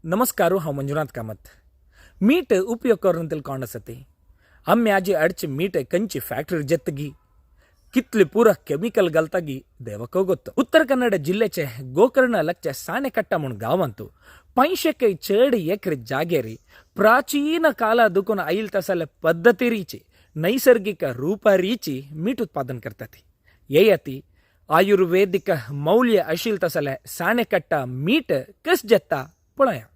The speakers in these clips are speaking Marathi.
नमस्कार हांव मंजुनाथ कामत। मीट उपयोग करून कोण आसती आम्ही आजी अडचे मीट कंची फ्याक्टरी जत्तगी कितले पूरा केमिकल गलतागी देवको गोत्तु। उत्तर कन्नड जिल्ह्याचे गोकर्ण लगचे साणेकट्टा म्हणून गावांतू 500 चेड एकर जागेरी प्राचीन काला दुखून आईल तसले पद्धती रीची नैसर्गिक रूप रीची मीठ उत्पादन करतात। ये अति आयुर्वेदिक मौल्य अशील तसले साणेकट्टा मीठ कस जत्ता पळया।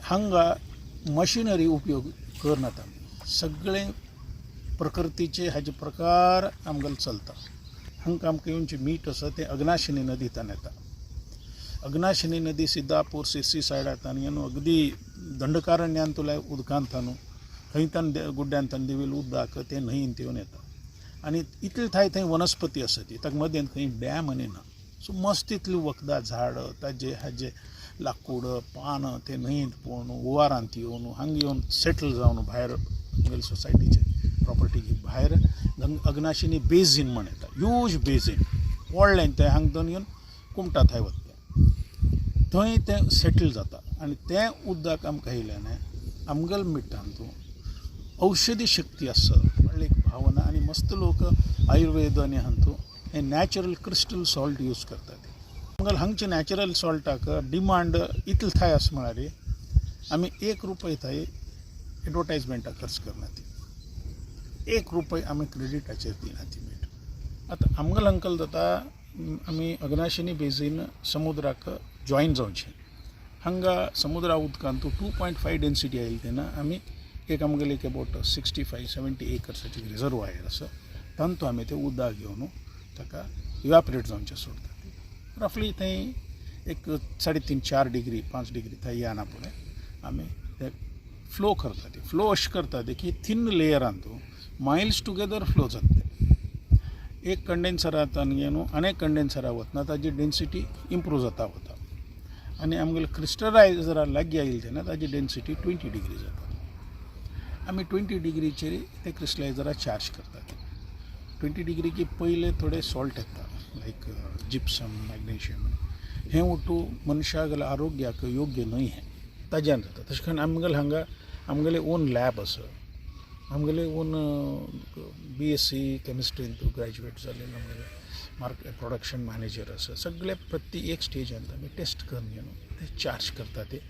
हांगा मशिनरी उपयोग करनात सगळे प्रकृतीचे हाचे प्रकार आमगेले चलता। हांगा आमकां येवनचे मीठ आसा ते अग्नाशिनी नदींतल्यान येता। अग्नाशिनी नदी सिद्धापूर सिसी सायडांतल्यान येवन अगदी दंडकारण्यान तुला उदकांतल्यान खंयतान गुड्ड्यांतल्यान देवील उदक ते न्हंयेंत येवन येता आनी इतले थंय वनस्पती आसा ती ताका मदें खंय डॅम आनी ना। सो मस्त इतली वखदां झाड ताजे हाजे लाकूड पान ते न्हंयेंत पळोवन ओवारांत येवन हांगा येवन सेटल जावन भायर आमगेले सोसायटीचे प्रॉपर्टी भायर अग्नाशिनी बेजीन म्हण येता। ह्यूज बेजीन व्हडलें तें हांगा येवन कुमटा थंय वता थंय तें सेटल जाता आनी तें उदक आमकां येयल्यान आमगेले मिठांतू औषधी शक्ती आसा म्हणल्यार एक भावना आनी मस्त लोक आयुर्वेद आनी हातूंत हे नॅचरल क्रिस्टल सॉल्ट यूज करतात। आमगेले हांगचे नॅचरल सॉल्टाक डिमांड इतले थाय आसा म्हळ्यार आमी 1 रुपया थंय एडवर्टायजमेंटाक खर्च करना ती 1 रुपया आमी क्रेडिटाचेर दिना ती मीठ। आतां आमगेले अंकल जाता आमी अग्नाशिनी बेजीन समुद्राक जॉयन जावचें हांगा समुद्रा उदकांत 2.5 डेन्सिटी आयिल्ली तेन्ना आमी एक आमगेले एक अबावट 65-70 एकर्साची रिजर्वायर आसा तांतू आमी तें उदक घेवन ताका इवॅपरेट जावचें सोडटा। रफली थंय एक 3.5-4 डिग्री 5 डिग्री थंय येना पुणे आमी ते फ्लो करता ती फ्लो अशें करता ती की थीन लेयरांत मायल्स टुगेदर फ्लो जाता। एक कंडेन्सरांतल्यान येवन आनी कंडेन्सरा वतना ताजी डेन्सिटी इम्प्रूव जाता वता आनी आमगेले क्रिस्टलायझरा लागीं आयिल्ले तेन्ना ताजी डेन्सिटी 20 डिग्री जाता। आमी 20 डिग्रीचेर ते क्रिस्टलायझरा चार्ज करतात। 20 डिग्री की पयले थोडे सॉल्ट येता लायक जिप्सम मॅग्नेशियम हें उठू मनशागेले आरोग्याक योग्य न्हय हें ताज्यान जाता। तशें करून आमगेले हांगा आमगेले ओन लॅब आसा आमगेले ओन BSc केमिस्ट्रींत ग्रॅज्युएट जाल्ले आमगेले मार्केट प्रोडक्शन मॅनेजर आसा सगळे प्रत्येक स्टेजांत आमी टेस्ट करून घेवन ते चार्ज करता ते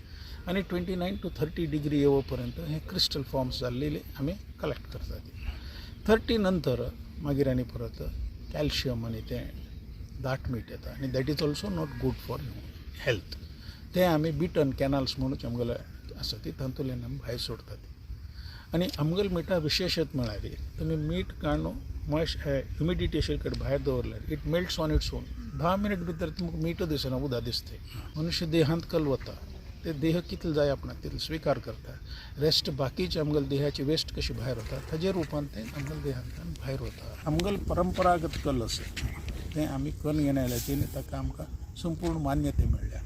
आनी 29 to 30 डिग्री येवो पर्यंत हे क्रिस्टल फॉर्म्स जाल्लेले आमी कलेक्ट करता ते 30 नंतर मागीर आनी परत कॅल्शियम आनी तें दाट मीठ येता आनी that is also not good for health ते आमी बिटन कॅनल्स म्हणून आमगेले आसा ती तातूंतल्यान आमी भायर सोडतात। आनी आमगेले मिठा विशेशत म्हळ्यार तुमी मीठ काडून ह्युमिडिटी अशे कडेन भायर दवरल्यार it melts on its own 10 minute भितर तुमकां मीठ दिसना उदक दिसता। मनुष्य देहांत कल वता ते देह कितले जाय आपणाक तितले स्विकार करता रेस्ट बाकीचे आमगेले देहाची वेस्ट कशी भायर वता ताजे रुपान ते आमगेले देहांतल्यान भायर वता। आमगेले परंपरागत कल आसा तें आमी करून घेवन आयल्या तेणी ताका आमकां संपूर्ण मान्यते मेळ्ळ्या।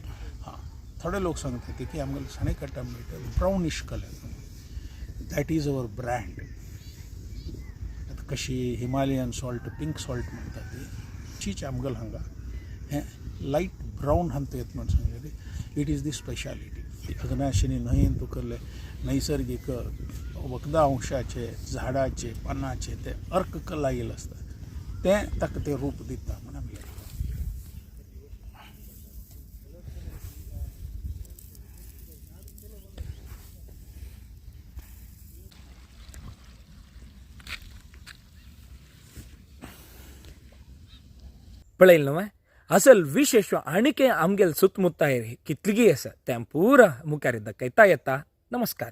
हां थोडे लोक सांगतात की आमगेले साणेकट्टा मीठ brownish colour that is our brand. आतां कशी हिमालयन सॉल्ट पिंक सॉल्ट म्हणटा ती चीच आमगेले हांगा हें लायट ब्रावन हांत येता म्हण सांगलेली इट इज दी स्पेशालिटी। अग्नाशिनी न्हंयेंत तुकरले नैसर्गिक वखदां अंशाचे झाडाचे पानाचे ते अर्क कला येयले आसता तें ताका तें रूप दिता म्हण आमी पळयलें न्हय असल विशेष आनीक आमगेले सुತ್ತमुत्त कितलीगी आसा तें पुरा मुखार दाखयता येता। नमस्कार।